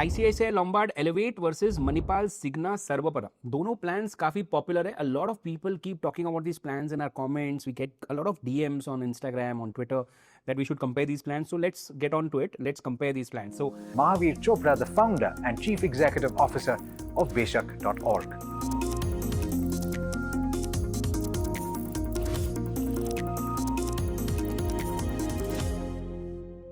ICICI Lombard Elevate versus Manipal Cigna Sarvapara. दोनों plans काफी popular है. A lot of people keep talking about these plans in our comments. We get a lot of DMs on Instagram, on Twitter that we should compare these plans. So let's get on to it. Let's compare these plans. So Mahavir Chopra, the founder and chief executive officer of Beshak.org.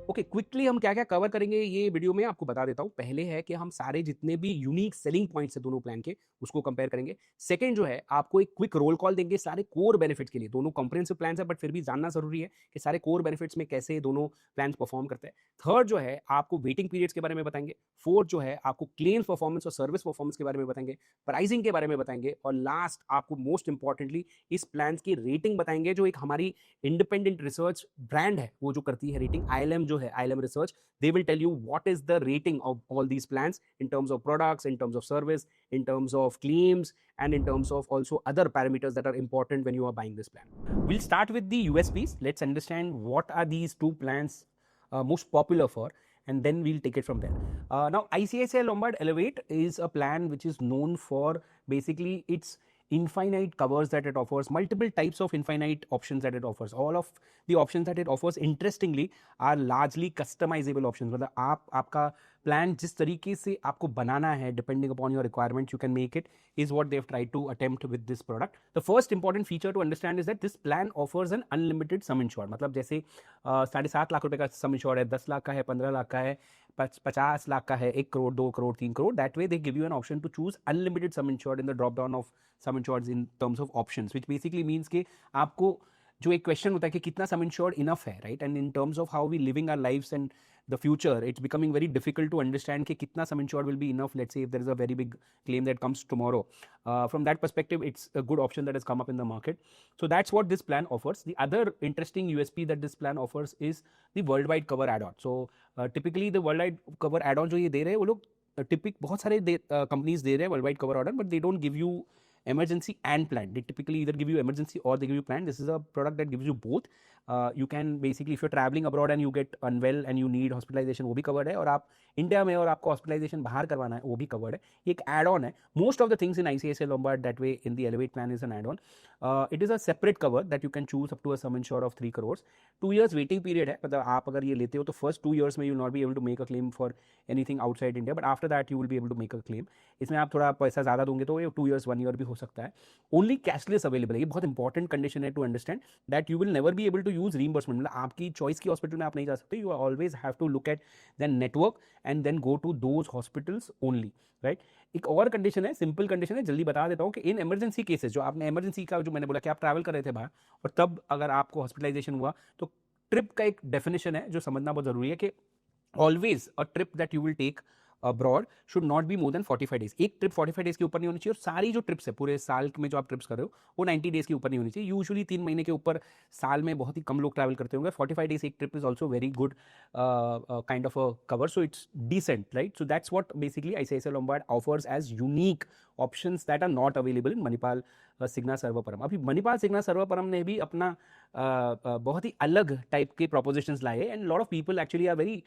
Okay quickly हम क्या क्या cover करेंगे ये video में आपको बता देता हूँ. पहले है कि हम सारे जितने भी यूनिक सेलिंग पॉइंट्स है दोनों प्लान के उसको कंपेयर करेंगे. सेकंड जो है आपको एक क्विक रोल कॉल देंगे सारे कोर बेनिफिट्स के लिए. दोनों कंप्रिहेंसिव प्लान है बट फिर भी जानना जरूरी है कि सारे कोर बेनिफिट्स में कैसे दोनों प्लान परफॉर्म करते हैं. थर्ड जो है आपको वेटिंग पीरियड्स के बारे में बताएंगे. फोर्थ जो है आपको क्लेम्स परफॉर्मेंस और सर्विस परफॉर्मेंस के बारे में बताएंगे. प्राइसिंग के बारे में बताएंगे. और लास्ट आपको मोस्ट इंपॉर्टेंटली इस प्लान की रेटिंग बताएंगे जो एक हमारी इंडिपेंडेंट रिसर्च ब्रांड है वो जो करती है रेटिंग. ILM जो है ILM research, they will tell you what is the rating of all these plans in terms of products, in terms of service, in terms of claims, and in terms of also other parameters that are important when you are buying this plan. We'll start with the USPs. Let's understand what are these two plans most popular for, and then we'll take it from there. Now ICICI Lombard Elevate is a plan which is known for basically its infinite covers that it offers, multiple types of infinite options that it offers. All of the options that it offers interestingly are largely customizable options. मतलब आपका plan जिस तरीके से आपको बनाना है depending upon your requirements you can make it is what they've tried to attempt with this product. The first important feature to understand is that this plan offers an unlimited sum insured. मतलब जैसे 7.5 लाख रुपए का सम insured है, 10 लाख का है, 15 लाख का है, 50 लाख का है, 1 crore, 2 crore, 3 crore. That way they give you an option to choose unlimited sum insured in the drop down of sum insured in terms of options, which basically means कि आपको जो एक क्वेश्चन होता है कि कितना सम इंश्योर्ड इनफ है, right? And in terms of how we living our lives and the future, it's becoming very difficult to understand कि कितना sum insured will be enough. Let's say if there is a very big claim that comes tomorrow. From that perspective, it's a good option that has come up in the market. So that's what this plan offers. The other interesting USP that this plan offers is the worldwide cover add-on. So typically the worldwide cover add-on जो ये दे रहे हैं वो लोग बहुत सारे companies दे रहे हैं worldwide cover add-on, but they don't give you emergency and plan. They typically either give you emergency or they give you plan. This is a product that gives you both. You can basically, if you're traveling abroad and you get unwell and you need hospitalization, वो भी covered है. और आप India में और आपको hospitalization बाहर करवाना है वो भी covered है. ये एक add-on है. Most of the things in ICICI Lombard that way in the Elevate plan is an add-on. It is a separate cover that you can choose up to a sum insured of 3 crores. 2 years waiting period है. मतलब आप अगर ये लेते हो तो first 2 years में you will not be able to make a claim for anything outside India, but after that you will be able to make a claim. इसमें आप थोड़ा पैसा ज़्यादा दोगे तो ये 2 years 1 year भी हो सकता है. Only cashless available है. ये बहुत इंपॉर्टेंट कंडीशन है to understand that you will never be able to use reimbursement. मतलब आपकी चॉइस की हॉस्पिटल में आप नहीं जा सकते. You always have to look at the network and then go to those hospitals only, right? एक और कंडीशन है, सिंपल कंडीशन है, जल्दी बता देता हूँ कि इन इमरजेंसी केसेस जो आपने इमरजेंसी का जो मैंने बोला कि आप ट्रैवल कर रहे थे बाहर और तब अगर आपको हॉस्पिटलाइजेशन हुआ तो ट्रिप का एक डेफिनेशन है जो समझना बहुत जरूरी है कि always a trip that you will take abroad should not be more than 45 days. एक ट्रिप 45 डेज के ऊपर नहीं होनी चाहिए और सारी जो ट्रिप्स है पूरे साल में जो आप ट्रिप्स कर रहे हो वो 90 डेज के ऊपर नहीं होनी चाहिए. यूजुअली 3 महीने के ऊपर साल में बहुत ही कम लोग ट्रैवल करते होंगे. 45 डेज एक trip is also very good kind of a cover. So it's decent, right? So that's what basically ICICI Lombard offers as unique options that are not available in Manipal Cigna Sarvaparam. अभी Manipal Cigna Sarvaparam ने भी अपना बहुत ही अलग type के propositions लाए हैं. and lot of people actually are very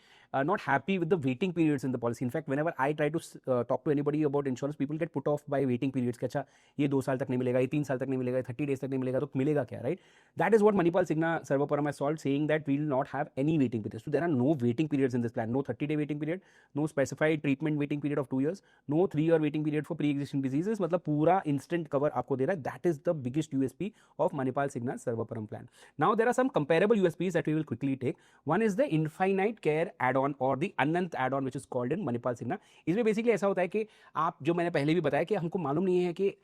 not happy with the waiting periods in the policy. In fact, whenever I try to talk to anybody about insurance, people get put off by waiting periods. कि अच्छा ये 2 साल तक नहीं मिलेगा, ये 3 साल तक नहीं मिलेगा, 30 days तक नहीं मिलेगा, तो मिलेगा क्या, right? That is what Manipal Cigna Sarvaparam has solved, saying that we will not have any waiting periods. So there are no waiting periods in this plan. No 30-day waiting period, no specified treatment waiting period of 2 years, no 3-year waiting period for pre-existing diseases. मतलब पूरा instant cover आपको दे रहा है. That is the biggest USP of Manipal Cigna Sarvaparam plan. Now there are some comparable USPs that we will quickly take. One is the infinite care add-on or the Anant add-on which is called in Manipal Cigna. इसमें basically ऐसा होता है कि आप जो मैंने पहले भी बताया कि हमको मालूम नहीं है कि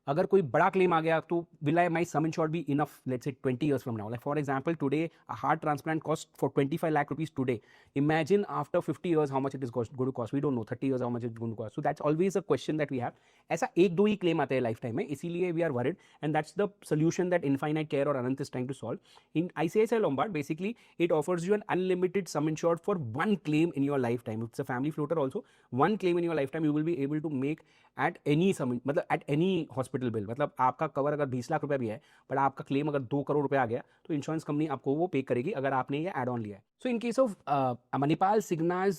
अगर कोई बड़ा क्लेम आ गया तो will I my sum insured be enough, let's say 20 years from now? Like for example, today a heart transplant costs for 25 lakh rupees today. Imagine after 50 years how much it is going to cost. We don't know 30 years how much it's going to cost. So that's always a question that we have. ऐसा एक दो ही claim आते हैं life time में, इसीलिए we are worried, and that's the solution that Infinite Care or Anant is trying to solve. In ICICI Lombard, basically it offers you an unlimited sum insured for one claim in your lifetime. It's a family floater also. One claim in your lifetime you will be able to make at any sum, मतलब at any hospital hospital bill, मतलब आपका cover अगर 20 लाख रुपए भी है but आपका claim अगर 2 करोड़ रुपए आ गया तो इंश्योरेंस कंपनी आपको वो पे करेगी अगर आपने ये एड ऑन लिया है. So in case of Manipal Signa's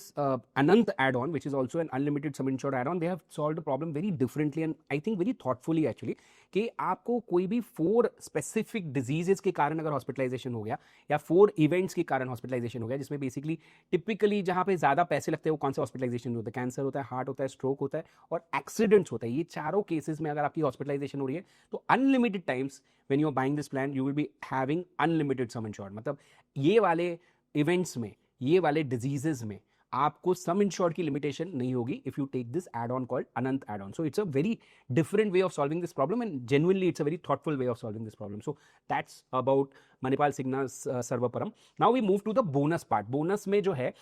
Anant add-on, which is also an unlimited sum insured add-on, they have solved the problem very differently and I think very thoughtfully actually. कि आपको कोई भी 4 specific diseases के कारण अगर hospitalisation हो गया या 4 इवेंट्स के कारण हॉस्पिटलाइजेशन हो गया, जिसमें बेसिकली टिपिकली जहाँ पे ज़्यादा पैसे लगते हैं वो कौन से हॉस्पिटलाइजेशन होता है, कैंसर होता है, हार्ट होता है, स्ट्रोक होता है और एक्सीडेंट्स होता है. ये चारों केसेस में अगर आपकी हॉस्पिटलाइजेशन हो रही है तो unlimited times when you are buying this plan you will be having unlimited sum insured. मतलब ये वाले इवेंट्स में, ये वाले डिजीजेस में आपको सम इंश्योर्ड की लिमिटेशन नहीं होगी if you take this add on called Anant add on. So it's a very different way of solving this problem and genuinely it's a very thoughtful way of solving this problem. So that's about Manipal Signa's Sarvaparam. Now we move to the bonus part. bonus में जो है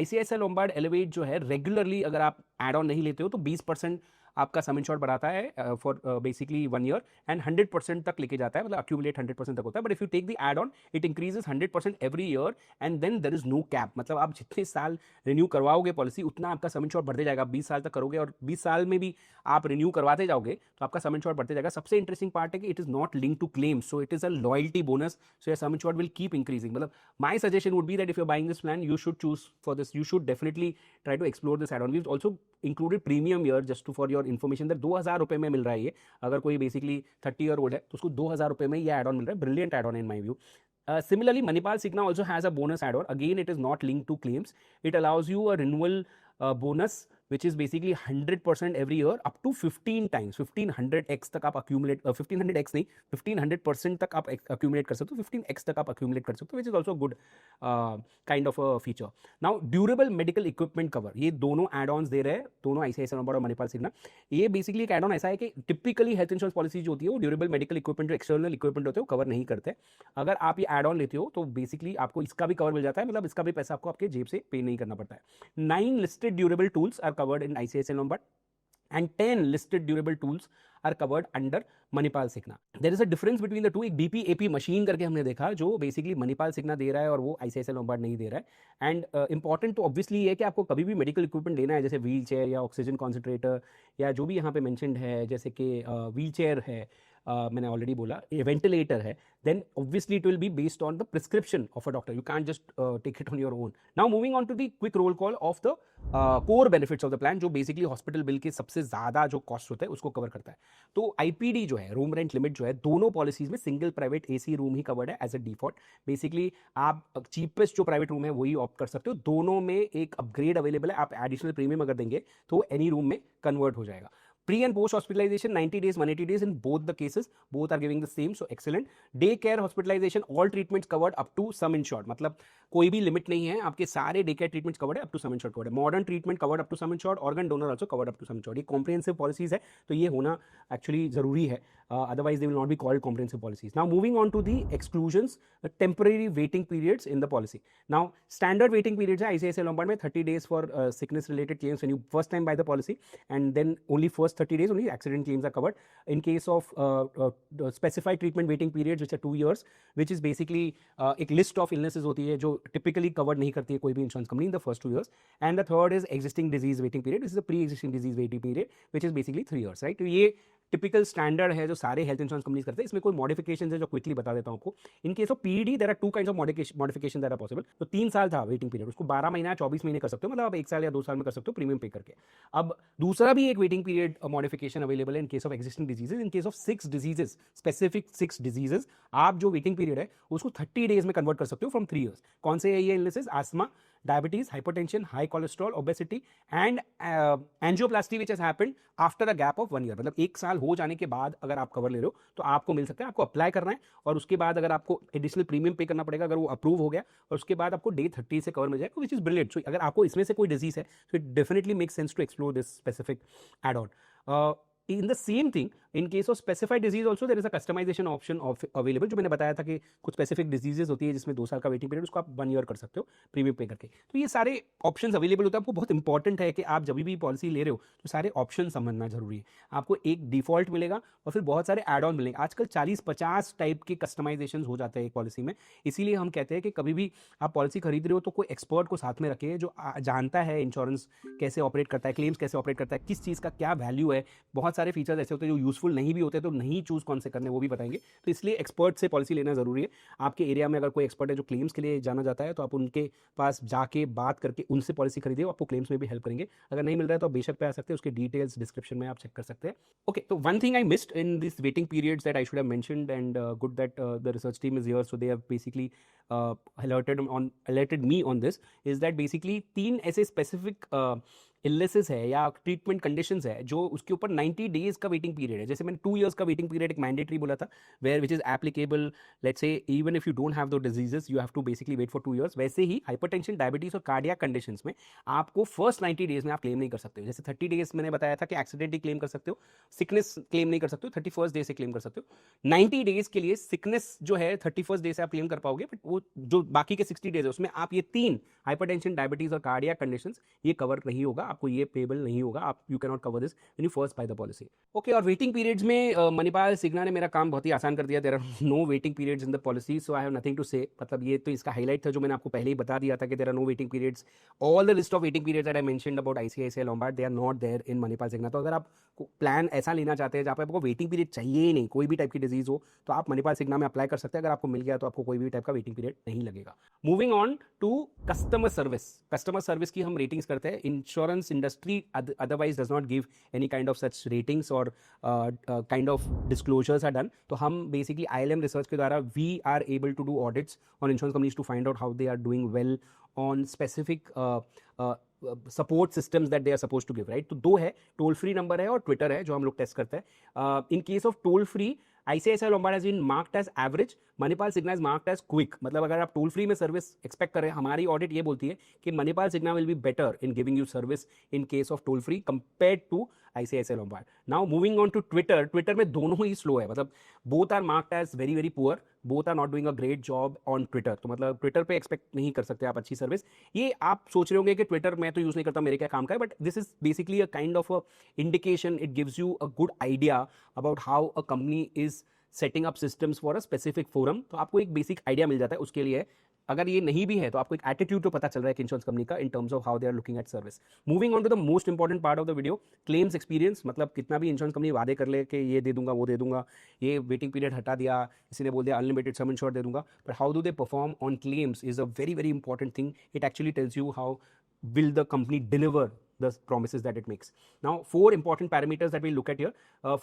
ICICI Lombard Elevate जो है regularly अगर आप add on नहीं लेते हो तो 20% आपका सम इंश्योर्ड बढ़ाता है फॉर बेसिकली 1 ईयर एंड 100% तक लेके जाता है, मतलब अक्यूमुलेट 100% तक होता है. But if you take the add on it increases 100% every year and then there is no cap. मतलब आप जितने साल रिन्यू करवाओगे पॉलिसी उतना आपका सम इंश्योर्ड बढ़ते जाएगा. 20 साल तक करोगे और 20 साल में भी आप रिन्यू करवाते जाओगे तो आपका सम इंश्योर्ड बढ़ते जाएगा. सबसे इंटरेस्टिंग पार्ट है कि it is not link to claims, so it is a loyalty bonus. So your sum insured will keep increasing. मतलब my suggestion would be that if you are buying this plan you should choose for this, you should definitely try to explore this add on. We also included premium year just to for your information that 2000 रुपये में मिल रहा है ये. अगर कोई basically 30 year old है तो उसको 2000 रुपये में ये एड ऑन मिल रहा है. Brilliant add on in my view. Similarly, Manipal Signa also has a bonus add-on. Again, it is not linked to claims. It allows you a renewal bonus, which is basically 100% every year up to 15 times. 1500x तक आप accumulate, 1500x नहीं, 1500% तक आप accumulate कर सकते हो, 15x तक आप accumulate कर सकते हो, which is also a good kind of a feature. Now, durable medical equipment cover, ये दोनों add-ons दे रहे हैं, दोनों ICICI Lombard और Manipal Signa. ये बेसिकली एक add-on ऐसा है कि टिपिकली हेल्थ इंश्योरेंस पॉलिसी जो होती है वो ड्यूरेबल मेडिकल इक्विपमेंट जो एक्सटर्नल इक्विपमेंट होते हैं वो कवर नहीं करते. अगर आप ये एड-ऑन लेते हो तो बेसिकली आपको इसका भी कवर मिल जाता है, मतलब इसका भी पैसा आपको आपके जेब से पे नहीं करना पड़ता है. 9 listed durable tools are covered in ICICI Lombard and 10 listed durable tools are covered under Manipal Signa. There is a difference between the two. एक DPAP मशीन करके हमने देखा जो बेसिकली Manipal Signa दे रहा है और वो ICICI Lombard नहीं दे रहा है. एंड इंपॉर्टेंट तो ऑब्वियसली ये है कि आपको कभी भी मेडिकल इक्विपमेंट लेना है जैसे व्हील चेयर या ऑक्सीजन कॉन्सेंट्रेटर या जो भी यहाँ पे मेंशन्ड है, जैसे कि व्हील चेयर है, मैंने ऑलरेडी बोला, ये वेंटिलेटर है, then obviously it will be based on the prescription of a doctor. You can't just take it on your own. Now moving on to the quick roll call of the core benefits of the plan, जो basically hospital bill के सबसे ज़्यादा जो cost होता है उसको cover करता है. तो IPD जो है, रूम रेंट लिमिट जो है, दोनों पॉलिसीज में सिंगल प्राइवेट AC रूम ही कवर्ड है एज अ डिफॉल्ट. बेसिकली आप चीपेस्ट जो प्राइवेट रूम है वही ऑप्ट कर सकते हो. दोनों में एक अपग्रेड अवेलेबल है, आप एडिशनल प्रीमियम अगर देंगे तो एनी रूम में कन्वर्ट हो जाएगा. Pre and post hospitalization 90 days 180 days in both the cases, both are giving the same, so excellent. Day care hospitalization all treatments covered up to sum insured, मतलब कोई भी limit नहीं है, आपके सारे डे केयर ट्रीटमेंट्स कवर्ड है up to sum insured covered है. Modern treatment covered up to sum insured, organ donor also covered up to sum insured. ये कॉम्प्रिहेंसिव पॉलिसीज है तो ये होना एक्चुअली जरूरी है, otherwise they will not be called comprehensive policies. Now moving on to the exclusions, the temporary waiting periods in the policy. Now standard waiting periods है ICICI Lombard में 30 days for sickness related claims when you first time buy the policy, and then only first 30 days only accident claims are covered. In case of specified treatment waiting periods which are 2 years, which is basically एक list of illnesses होती है जो typically covered नहीं करती है कोई भी insurance company in the first 2 years. And the third is existing disease waiting period. This is a pre-existing disease waiting period which is basically 3 years, right? तो ये टिपिकल स्टैंडर्ड है जो सारे हेल्थ इंश्योरेंस कंपनीज करते हैं. इसमें कोई modification है जो क्विकली बता देता हूं आपको. In case of PED there are 2 kinds of modification that are possible. तो 3 साल था वेटिंग पीरियड, उसको 12 महीना 24 महीने कर सकते हो, मतलब आप 1 साल या 2 साल में कर सकते हो प्रीमियम पे करके. अब दूसरा भी एक वेटिंग पीरियड मॉडिफिकेशन अवेलेबल है इन case of existing diseases. In case of 6 diseases, specific 6 diseases, आप जो वेटिंग पीरियड है उसको 30 डेज में कन्वर्ट कर सकते हो फ्रॉम 3 ईयर्स. कौन से है ये illnesses? Asthma, diabetes, hypertension, high cholesterol, obesity and angioplasty which has happened after a gap of 1 year. मतलब 1 साल हो जाने के बाद अगर आप कवर ले रहे हो तो आपको मिल सकता है. आपको अप्लाई करना है और उसके बाद अगर आपको एडिशनल प्रीमियम पे करना पड़ेगा अगर वो अप्रूव हो गया, और उसके बाद आपको डे 30 से कवर मिल जाएगा, विच इज ब्रिलियंट. सो अगर आपको इसमें से कोई डिजीज है तो it definitely make sense to explore this specific add on. In the same thing, in case of specified disease also there is a customization option of available. जो मैंने बताया था कि कुछ स्पेसिफिक डिजीजेज होती है जिसमें 2 साल का वेटिंग पीरियड, उसको आप 1 ईयर कर सकते हो प्रीमियम पे करके. तो ये सारे ऑप्शंस अवेलेबल होते हैं. आपको बहुत इंपॉर्टेंट है कि आप जब भी पॉलिसी ले रहे हो तो सारे ऑप्शन समझना जरूरी है. आपको एक डिफॉल्ट मिलेगा और फिर बहुत सारे एड ऑन मिलेंगे. आजकल 40-50 टाइप के कस्टमाइजेशन हो जाते हैं एक पॉलिसी में. इसीलिए हम कहते हैं कि कभी भी आप पॉलिसी खरीद रहे हो तो कोई एक्सपर्ट को साथ में रखिए जो जानता है इंश्योरेंस कैसे ऑपरेट करता है, क्लेम्स कैसे ऑपरेट करता है, किस चीज़ का क्या वैल्यू है. बहुत सारे फीचर्स ऐसे होते हैं जो यूजफुल नहीं भी होते, तो नहीं चूज कौन से करने वो भी बताएंगे। तो इसलिए एक्सपर्ट से पॉलिसी लेना जरूरी है। आपके एरिया में अगर कोई एक्सपर्ट है जो क्लेम्स के लिए जाना जाता है, तो आप उनके पास जाके बात करके उनसे पॉलिसी खरीदिए, आपको क्लेम्स में भी हेल्प करेंगे। अगर नहीं मिल रहा है तो आप बेशक पे आ सकते हैं, उसके डिटेल्स डिस्क्रिप्शन में आप चेक कर सकते हैं। ओके, तो one thing I missed in this waiting periods that I should have mentioned, and good that the research team is here, so they have basically alerted me on this, is that basically 3 ऐसे specific illnesses है या treatment conditions है जो उसके ऊपर 90 days का waiting period है। जैसे मैंने 2 years का वेटिंग पीरियड एक मैंडेटरी बोला था, where which is applicable, let's say even if you don't have the diseases you have to basically wait for 2 years। वैसे ही हाइपरटेंशन, डायबिटीज और कार्डियक कंडीशंस में आपको फर्स्ट 90 डेज में आप क्लेम नहीं कर सकते हो। जैसे 30 डेज मैंने बताया था कि एक्सीडेंटली क्लेम कर सकते हो, सिकनेस क्लेम नहीं कर सकते हो, 31st डे से क्लेम कर सकते हो। 90 डेज के लिए सिकनेस जो है 31st डे से आप क्लेम कर पाओगे, बट वो जो बाकी के 60 डेज है उसमें आप ये 3 हाइपरटेंशन, डायबिटीज और कार्डियक कंडीशंस ये कवर नहीं होगा, आपको ये पेबल नहीं होगा, आप you can not cover this when you first by the policy. Okay, और वेटिंग पीरियड्स में मणिपाल सिग्ना ने मेरा काम बहुत ही आसान कर दिया। There are no waiting periods in the policy, so I have nothing to say. मतलब ये तो इसका हाईलाइट था जो मैंने आपको पहले ही बता दिया था कि there are no waiting periods. All the list of waiting periods that I mentioned about ICICI Lombard, they are not there in Manipal Cigna. तो अगर आप प्लान ऐसा लेना चाहते हैं जहाँ पे आपको वेटिंग पीरियड चाहिए ही नहीं, कोई भी टाइप की डिजीज हो, तो आप मणिपाल सिग्ना में अप्लाई कर सकते हैं। अगर आपको मिल गया तो आपको कोई भी टाइप का वेटिंग पीरियड नहीं लगेगा। Moving on to customer service. Customer service की हम रेटिंग्स करते हैं। Insurance industry otherwise does not give any kind of such ratings और kind of disclosures are done. तो हम बेसिकली ILM रिसर्च के द्वारा we are able to do audits on insurance companies to find out how they are doing well on specific support systems that they are suppose to give, right. तो 2 है, toll free number है और Twitter है जो हम लोग test करते हैं। In case of toll free, ICICI Lombard has been marked as average, Manipal Cigna is marked as quick। मतलब अगर आप टोल फ्री में सर्विस एक्सपेक्ट कर रहे हैं, हमारी ऑडिट ये बोलती है कि Manipal Cigna will be better in giving you service in case of toll free compared to ICICI Lombard। Now moving on to Twitter, Twitter में दोनों ही स्लो है, मतलब both are marked as very very poor, both are not doing a great job on Twitter. तो मतलब Twitter पे expect नहीं कर सकते आप अच्छी सर्विस। ये आप सोच रहे होंगे कि ट्विटर मैं तो यूज नहीं करता, मेरे क्या काम का है, but this is basically a kind of a indication, it gives you a good idea about how a company is setting up systems for a specific forum. तो आपको एक बेसिक आइडिया मिल जाता है उसके लिए। अगर ये नहीं भी है तो आपको एक एटीट्यूड तो पता चल रहा है कि इंश्योरेंस कंपनी का in terms of how they are looking at service. Moving on to the most important part of the video, claims experience. मतलब कितना भी इंश्योरेंस कंपनी वादे कर ले कि ये दे दूंगा वो दे दूंगा, ये वेटिंग पीरियड हटा दिया, किसी ने बोल दिया अनलिमिटेड सम इंश्योर दे दूंगा, but how do they perform on claims is a very very important thing. It actually tells you how will the company deliver the promises that it makes. Now 4 important parameters that we'll look at here.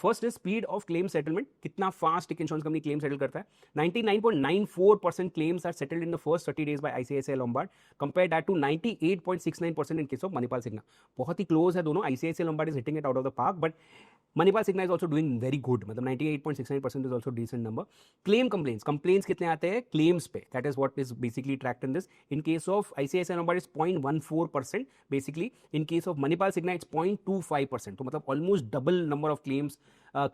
First is speed of claim settlement. कितना fast एक insurance company claim settle करता है। 99.94% claims are settled in the first 30 days by ICICI Lombard, compare that to 98.69% in case of Manipal Signa। बहुत ही close है दोनों। ICICI Lombard is hitting it out of the park, but Manipal Signa is also doing very good। मतलब 98.69% is also decent number। Claim complaints कितने आते हैं claims पे, that is what is basically tracked in this। In case of ICICI Lombard is 0.14% basically, in case of Manipal Signa it's 0.25%। तो मतलब almost double number of claims,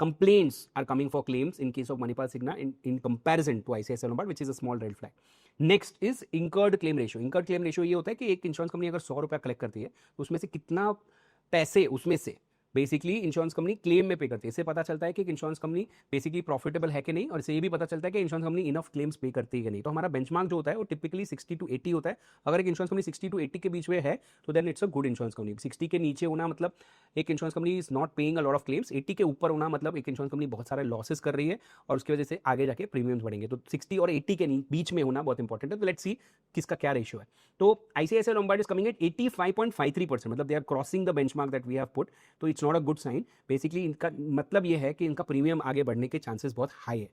complaints are coming for claims in case of Manipal Signa in comparison to ICICI Lombard, which is a small red flag। Next is incurred claim ratio। incurred claim ratio ये होता है कि एक insurance company अगर 100 रुपया collect करती है तो उसमें से कितना पैसे उसमें से बेसिकली इंश्योरेंस कंपनी क्लेम में पे करती है। इससे पता चलता है कि इंश्योरेंस कंपनी बेसिकली प्रॉफिटेबल है कि नहीं, और इससे ये भी पता चलता है कि इंश्योरेंस कंपनी इनफ क्लेम्स पे करती है कि नहीं। तो हमारा बेंचमार्क जो होता है वो टिपिकली 60 to 80 होता है। अगर एक इंश्योरेंस कंपनी 60 to 80 के बीच में है तो then it's a good insurance company. 60 के नीचे होना मतलब एक insurance company is not paying a lot of claims. 80 के ऊपर होना मतलब एक इंश्योरेंस कंपनी बहुत सारे लॉसेस कर रही है और उसकी वजह से आगे जाके प्रीमियम्स बढ़ेंगे। तो 60 और 80 के बीच में होना बहुत इंपॉर्टेंट है। तो लेट्स सी किसका क्या रेशियो है। तो ICICI Lombard is coming at 85.53%, मतलब they are crossing the benchmark that we have put. तो it's not a good sign. Basically इनका मतलब ये है कि इनका प्रीमियम आगे बढ़ने के चांसेस बहुत हाई है।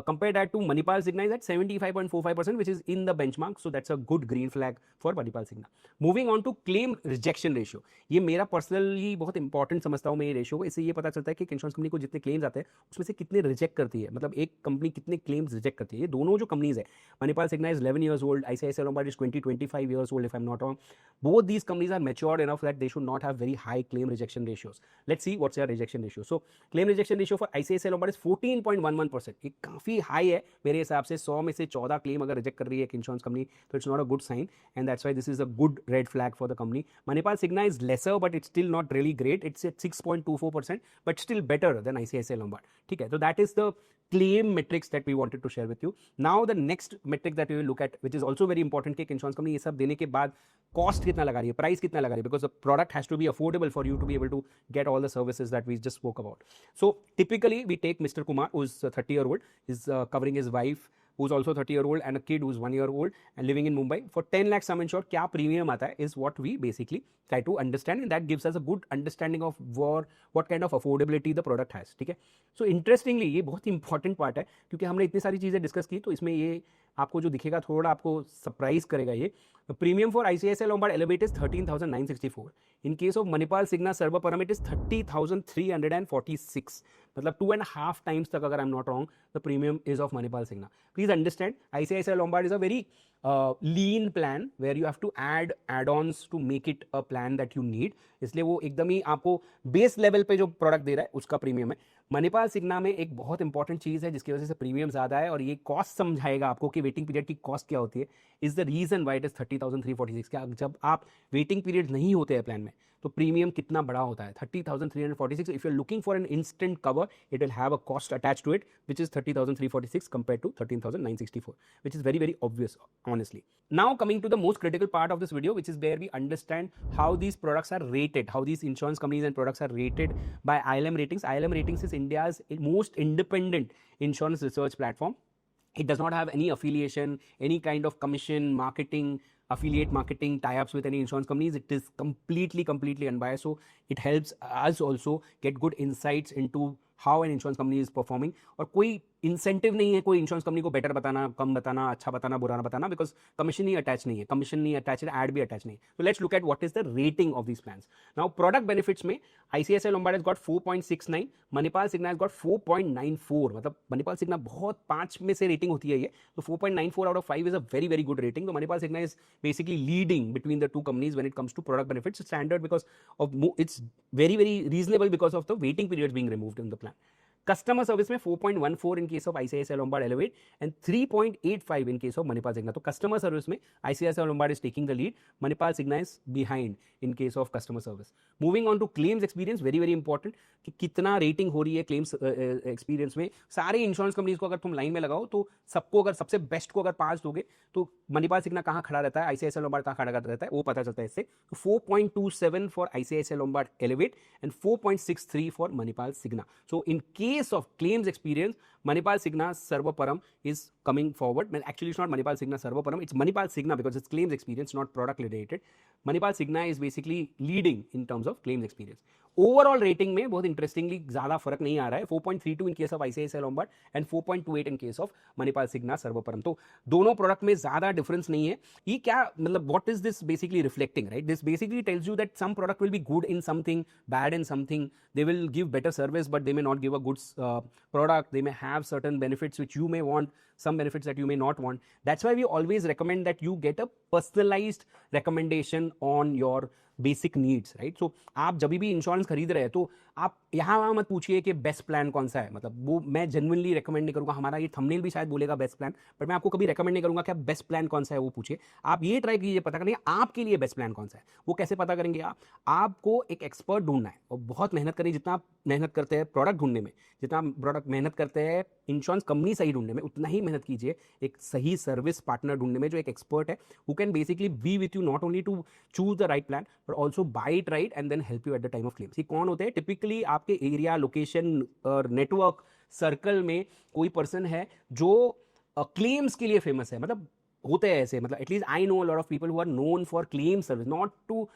Compare that to Manipal Signa is at 75.45%, which is in the benchmark, so that's a good green flag for Manipal Signa। Moving on to claim rejection ratio, ये मेरा पर्सनली बहुत important समझता हूँ मैं ये ratio. इससे ये पता चलता है कि इंश्योरेंस कंपनी को जितने क्लेम्स आते हैं उसमें से कितने रिजेक्ट करती है, मतलब एक कंपनी कितने क्लेम्स रिजेक्ट करती है। ये दोनों जो कंपनीज है, Manipal Signa is 11 years old, ICICI Lombard is 25 years old if I'm not wrong। Both these companies are matured enough that they should not have very high claim rejection ratios। Let's see what's their rejection ratio। So claim rejection ratio for ICICI Lombard is 14.11%। काफी high है मेरे हिसाब से। 100 में से 14 claim अगर reject कर रही है एक इंश्योरेंस कंपनी तो it's not a good sign, and that's why this is a good red flag for the company. Manipal Signa is lesser but it's still not really great, it's at 6.24% but still better than ICICI Lombard। ठीक है, तो that is the claim metrics that we wanted to share with you. Now the next metric that we will look at, which is also very important, कि insurance company ये सब देने के बाद cost कितना लगा रही है, price कितना लगा रही है, because the product has to be affordable for you to be able to get all the services that we just spoke about. So typically we take Mr. Kumar, who's 30-year-old, is covering his wife, who's also 30-year-old, and a kid who's 1-year-old and living in Mumbai. For 10 lakh sum insured, क्या premium आता है is what we basically try to understand, and that gives us a good understanding of what kind of affordability the product has. ठीक है. So interestingly ये बहुत important part है, क्योंकि हमने इतनी सारी चीज़ें डिस्कस की, तो इसमें ये आपको जो दिखेगा थोड़ा आपको सरप्राइज करेगा. ये premium for ICICI Lombard Elevate is 13,964. In case of Manipal Signa Sarvaparam it is 30,346. मतलब 2.5 times तक, अगर I'm not wrong, the premium is of Manipal Signa. Please understand, ICICI Lombard is a very lean plan where you have to add add-ons to make it a plan that you need. इसलिए वो एकदम ही आपको base level पे जो product दे रहा है उसका premium है. मणिपाल सिग्ना में एक बहुत इंपॉर्टेंट चीज़ है जिसकी वजह से प्रीमियम ज़्यादा है, और ये कॉस्ट समझाएगा आपको कि वेटिंग पीरियड की कॉस्ट क्या होती है. Is the reason why it is 30,346. क्या जब आप वेटिंग पीरियड नहीं होते हैं प्लान में तो प्रीमियम कितना बड़ा होता है, 30,346. If you are looking for an instant cover it will have a cost attach to it which is 30,346 compared to 13,964, which is very obvious honestly. Now coming to the most critical part of this video, which is where we understand how these products are rated, how these insurance companies and products are rated by ILM Ratings. ILM Ratings is India's most independent insurance research platform. It does not have any affiliation, any kind of commission, marketing, affiliate marketing tie-ups with any insurance companies. It is completely unbiased. So it helps us also get good insights into how an insurance company is performing. और कोई incentive नहीं है कोई insurance company को better बताना, कम बताना, अच्छा बताना, बुरा बताना, बिकॉज कमीशन ही अटैच नहीं है, कमीशन नहीं अटैच है, एड भी अटैच नहीं है. तो let's look at what is the rating of these plans. Now product benefits में ICICI Lombard has got 4.69, Manipal Cigna has got 4.94. मतलब मणिपाल सिग्ना बहुत 5 में से रेटिंग होती है ये, तो 4.94 out of 5 is a very good rating. तो Manipal Cigna is basically leading between the two companies when it comes to product benefits standard, because of it's very reasonable because of the waiting periods being removed in the plan. Customer service में 4.14 in case of ICICI Lombard Elevate and 3.85 in case of Manipal Signa. तो customer service में ICICI Lombard is taking the lead, Manipal Signa is behind in case of customer service. Moving on to claims experience, very important कि कितना rating हो रही है claims experience में. सारे insurance companies को अगर तुम लाइन में लगाओ तो सबको अगर सबसे बेस्ट को अगर 5 दोगे तो मणिपाल सिग्ना कहाँ खड़ा रहता है, ICICI Lombard कहाँ खड़ा रहता है, वो पता चलता है इससे. तो 4.27 for ICICI Lombard Elevate and 4.63 for Manipal Signa. So in case of claims experience, Manipal Signa Sarvaparam is coming forward. Actually, it's not Manipal Signa Sarvaparam, it's Manipal Signa because it's claims experience, not product related. Manipal Signa is basically leading in terms of claims experience. Overall rating में बहुत interestingly ज़्यादा फर्क नहीं आ रहा है, 4.32 in case of ICICI Lombard and 4.28 in case of Manipal Cigna Sarvaparam. तो दोनों product में ज़्यादा डिफरेंस नहीं है. ये क्या मतलब what is this basically reflecting, right? This basically tells you that some product will be good in something, bad in something. They will give better service, but they may not give a good product. They may have certain benefits which you may want, some benefits that you may not want. That's why we always recommend that you get a personalized recommendation on your basic needs, right? So आप जब भी insurance खरीद रहे हैं तो आप यहाँ वहाँ मत पूछिए कि बेस्ट प्लान कौन सा है. मतलब वो मैं जेन्युइनली रेकमेंड नहीं करूँगा. हमारा ये थंबनेल भी शायद बोलेगा बेस्ट प्लान, बट मैं आपको कभी रेकमेंड नहीं करूँगा कि आप बेस्ट प्लान कौन सा है वो पूछिए. आप ये ट्राई कीजिए पता करिए आपके लिए बेस्ट प्लान कौन सा है. वो कैसे पता करेंगे आप? आपको एक एक्सपर्ट ढूंढना है और बहुत मेहनत करिए. जितना आप मेहनत करते हैं प्रोडक्ट ढूंढने में, जितना प्रोडक्ट मेहनत करते हैं इंश्योरेंस कंपनी सही ढूंढने में, उतना ही मेहनत कीजिए एक सही सर्विस पार्टनर ढूंढने में जो एक एक्सपर्ट है, who can basically be with you not only to choose the right plan but also buy it right and then help you at the time of claims. ये कौन होते हैं? टिपिकली आपके एरिया, लोकेशन और network circle में कोई person है जो क्लेम्स के लिए फेमस है. मतलब होते हैं ऐसे, मतलब at least I know a lot of people who are known for claim service. Not to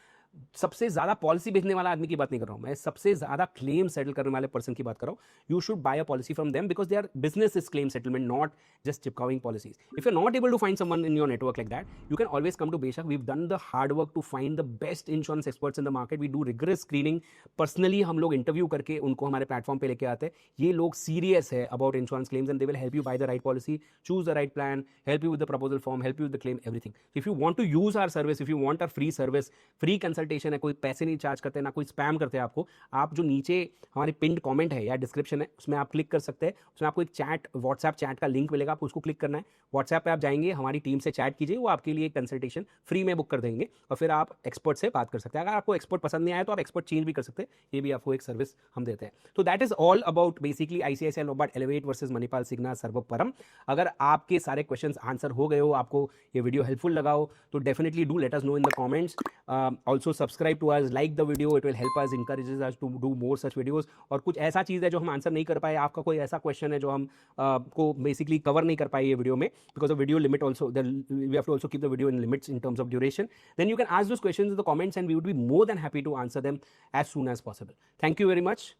सबसे ज़्यादा पॉलिसी बेचने वाला आदमी की बात नहीं कर रहा हूँ मैं, सबसे ज़्यादा क्लेम सेटल करने वाले पर्सन की बात कर रहा हूँ. You should buy a policy from them because their business is claim settlement, not just चिपकाउइंग policies. If you are not able to find someone in your network like that, you can always come to Beshak. We have done the hard work to find the best insurance experts in the market. We do rigorous screening. Personally हम लोग interview करके उनको हमारे platform पे लेके आते हैं. ये लोग सीरियस है about insurance claims and they will help you buy the right policy, choose the right plan, help you with the proposal form, help you with the claim, everything. If you want to use our service, if you want our free service, free consultation consultation है, कोई पैसे नहीं charge करते, ना कोई spam करते हैं आपको। आप जो नीचे हमारे पिंड कमेंट है या डिस्क्रिप्शन है उसमें आप क्लिक कर सकते हैं, उसमें आपको एक चैट व्हाट्सएप चैट का लिंक मिलेगा, आपको उसको क्लिक करना है। व्हाट्सएप पे आप जाएंगे, हमारी टीम से चैट कीजिए, वो आपके लिए कंसल्टेशन फ्री में बुक कर देंगे और फिर आप एक्सपर्ट से बात कर सकते हैं। अगर आपको एक्सपर्ट पसंद नहीं आया तो आप एक्सपर्ट चेंज भी कर सकते हैं, ये भी आपको एक सर्विस हम देते हैं। तो that is all about basically ICICI Lombard Elevate versus Manipal Cigna Sarvaparam. अगर आपके सारे क्वेश्चंस आंसर हो गए हो, आपको ये वीडियो हेल्पफुल लगा हो, तो definitely do let us know in the comments. Also subscribe to us, like the video, it will help us, encourages us to do more such videos। और कुछ ऐसा चीज़ है जो हम आंसर नहीं कर पाए, आपका कोई ऐसा क्वेश्चन है जो हम को बेसिकली कवर नहीं कर पाए ये वीडियो में, because of video limit also, we have to also keep the video in limits in terms of duration, then you can ask those questions in the comments and we would be more than happy to answer them as soon as possible. Thank you very much.